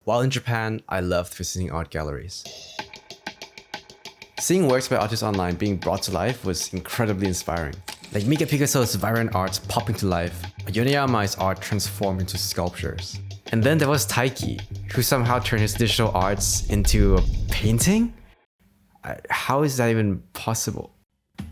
While in Japan, I loved visiting art galleries. Seeing works by artists online being brought to life was incredibly inspiring. Like Mika Pikazo's vibrant art popping to life, Yoneyama Mai's art transformed into sculptures. And then there was Taiki, who somehow turned his digital arts into a painting? How is that even possible?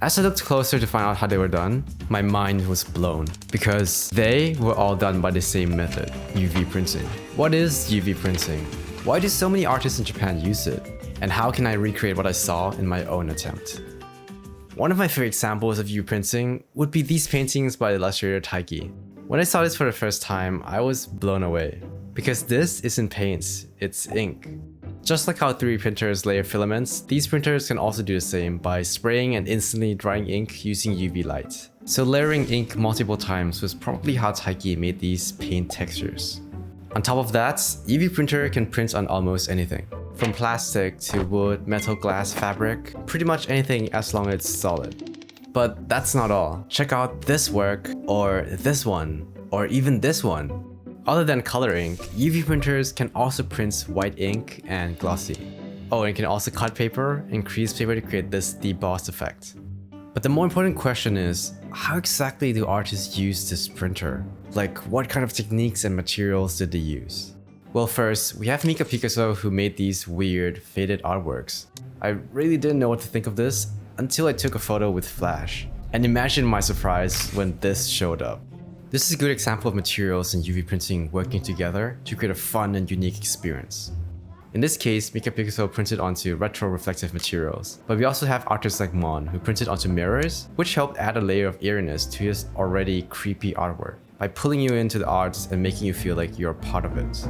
As I looked closer to find out how they were done, my mind was blown, because they were all done by the same method, UV printing. What is UV printing? Why do so many artists in Japan use it? And how can I recreate what I saw in my own attempt? One of my favorite examples of UV printing would be these paintings by illustrator Taiki. When I saw this for the first time, I was blown away. Because this isn't paints, it's ink. Just like how 3D printers layer filaments, these printers can also do the same by spraying and instantly drying ink using UV light. So layering ink multiple times was probably how Taiki made these paint textures. On top of that, UV printer can print on almost anything. From plastic to wood, metal, glass, fabric, pretty much anything as long as it's solid. But that's not all. Check out this work, or this one, or even this one. Other than color ink, UV printers can also print white ink and glossy. Oh, and it can also cut paper and crease paper to create this debossed effect. But the more important question is, how exactly do artists use this printer? Like, what kind of techniques and materials did they use? Well, first, we have Mika Pikazo, who made these weird, faded artworks. I really didn't know what to think of this until I took a photo with Flash. And imagine my surprise when this showed up. This is a good example of materials and UV printing working together to create a fun and unique experience. In this case, Mika Pikazo printed onto retro-reflective materials, but we also have artists like Mon who printed onto mirrors, which helped add a layer of eeriness to his already creepy artwork by pulling you into the arts and making you feel like you're a part of it.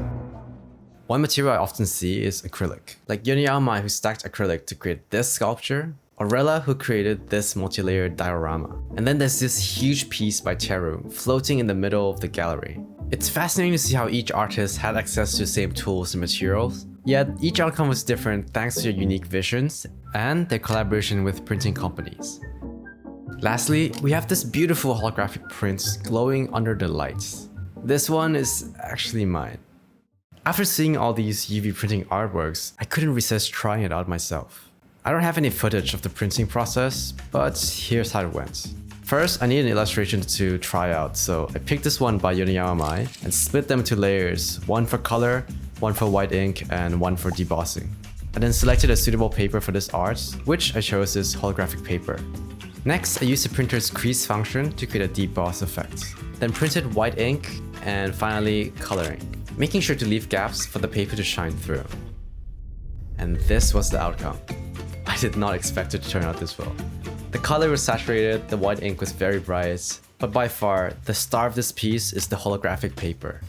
One material I often see is acrylic, like Yoneyama Mai, who stacked acrylic to create this sculpture, or Rella, who created this multi-layered diorama. And then there's this huge piece by Teru floating in the middle of the gallery. It's fascinating to see how each artist had access to the same tools and materials, yet each outcome was different thanks to their unique visions and their collaboration with printing companies. Lastly, we have this beautiful holographic print glowing under the lights. This one is actually mine. After seeing all these UV printing artworks, I couldn't resist trying it out myself. I don't have any footage of the printing process, but here's how it went. First, I needed an illustration to try out, so I picked this one by Yoneyama Mai and split them into layers, one for color, one for white ink, and one for debossing. I then selected a suitable paper for this art, which I chose as holographic paper. Next, I used the printer's crease function to create a deboss effect. Then printed white ink, and finally coloring, making sure to leave gaps for the paper to shine through. And this was the outcome. I did not expect it to turn out this well. The color was saturated, the white ink was very bright, but by far, the star of this piece is the holographic paper.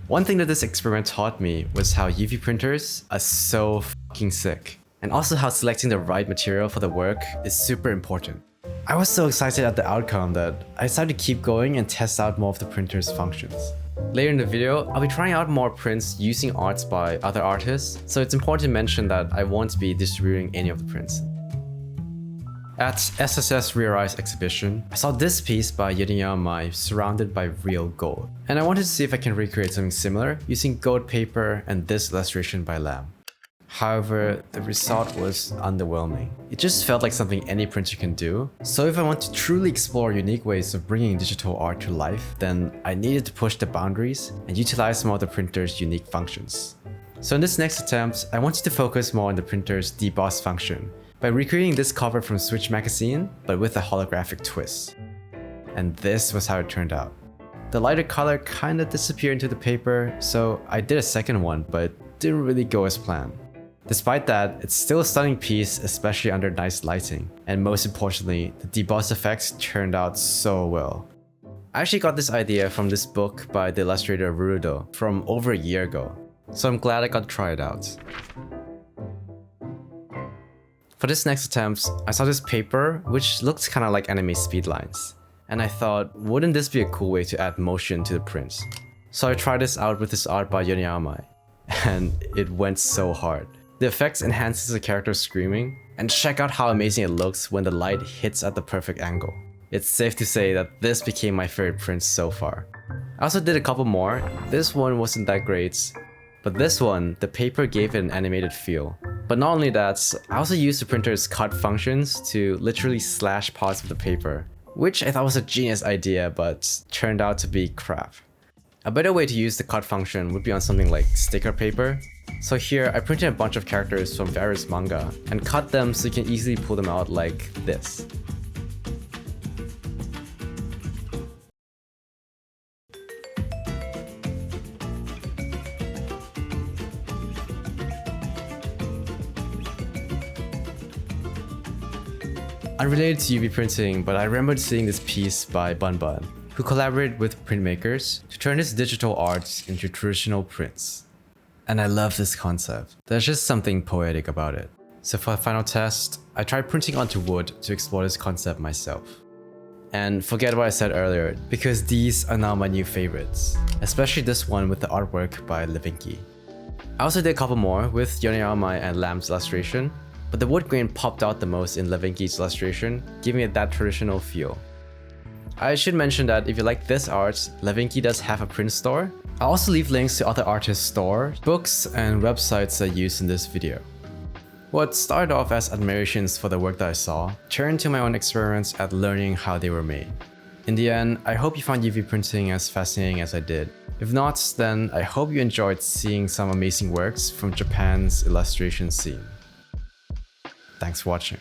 One thing that this experiment taught me was how UV printers are so fucking sick, and also how selecting the right material for the work is super important. I was so excited at the outcome that I decided to keep going and test out more of the printer's functions. Later in the video, I'll be trying out more prints using arts by other artists, so it's important to mention that I won't be distributing any of the prints. At SSS Rearise exhibition, I saw this piece by Yoneyama Mai surrounded by real gold, and I wanted to see if I can recreate something similar using gold paper and this illustration by Lam. However, the result was underwhelming. It just felt like something any printer can do, so if I want to truly explore unique ways of bringing digital art to life, then I needed to push the boundaries and utilize some of the printer's unique functions. So in this next attempt, I wanted to focus more on the printer's deboss function, by recreating this cover from Switch magazine, but with a holographic twist. And this was how it turned out. The lighter color kinda disappeared into the paper, so I did a second one, but it didn't really go as planned. Despite that, it's still a stunning piece, especially under nice lighting. And most importantly, the deboss effects turned out so well. I actually got this idea from this book by the illustrator Rudo from over a year ago, so I'm glad I got to try it out. For this next attempt, I saw this paper which looked kinda like anime speedlines, and I thought, wouldn't this be a cool way to add motion to the prints? So I tried this out with this art by Yoneyama Mai, and it went so hard. The effects enhances the character screaming, and check out how amazing it looks when the light hits at the perfect angle. It's safe to say that this became my favorite print so far. I also did a couple more. This one wasn't that great, But this one, the paper gave it an animated feel. But not only that, I also used the printer's cut functions to literally slash parts of the paper, which I thought was a genius idea, but turned out to be crap. A better way to use the cut function would be on something like sticker paper. So here, I printed a bunch of characters from various manga and cut them so you can easily pull them out like this. Unrelated to UV printing, but I remembered seeing this piece by Bun Bun, who collaborated with printmakers to turn his digital art into traditional prints. And I love this concept. There's just something poetic about it. So for the final test, I tried printing onto wood to explore this concept myself. And forget what I said earlier, because these are now my new favorites, especially this one with the artwork by Levinki. I also did a couple more with Yoneyama Mai and Lamb's illustration, but the wood grain popped out the most in Levinki's illustration, giving it that traditional feel. I should mention that if you like this art, Levinki does have a print store. I'll also leave links to other artists' stores, books, and websites I used in this video. What started off as admirations for the work that I saw, turned to my own experiments at learning how they were made. In the end, I hope you found UV printing as fascinating as I did. If not, then I hope you enjoyed seeing some amazing works from Japan's illustration scene. Thanks for watching.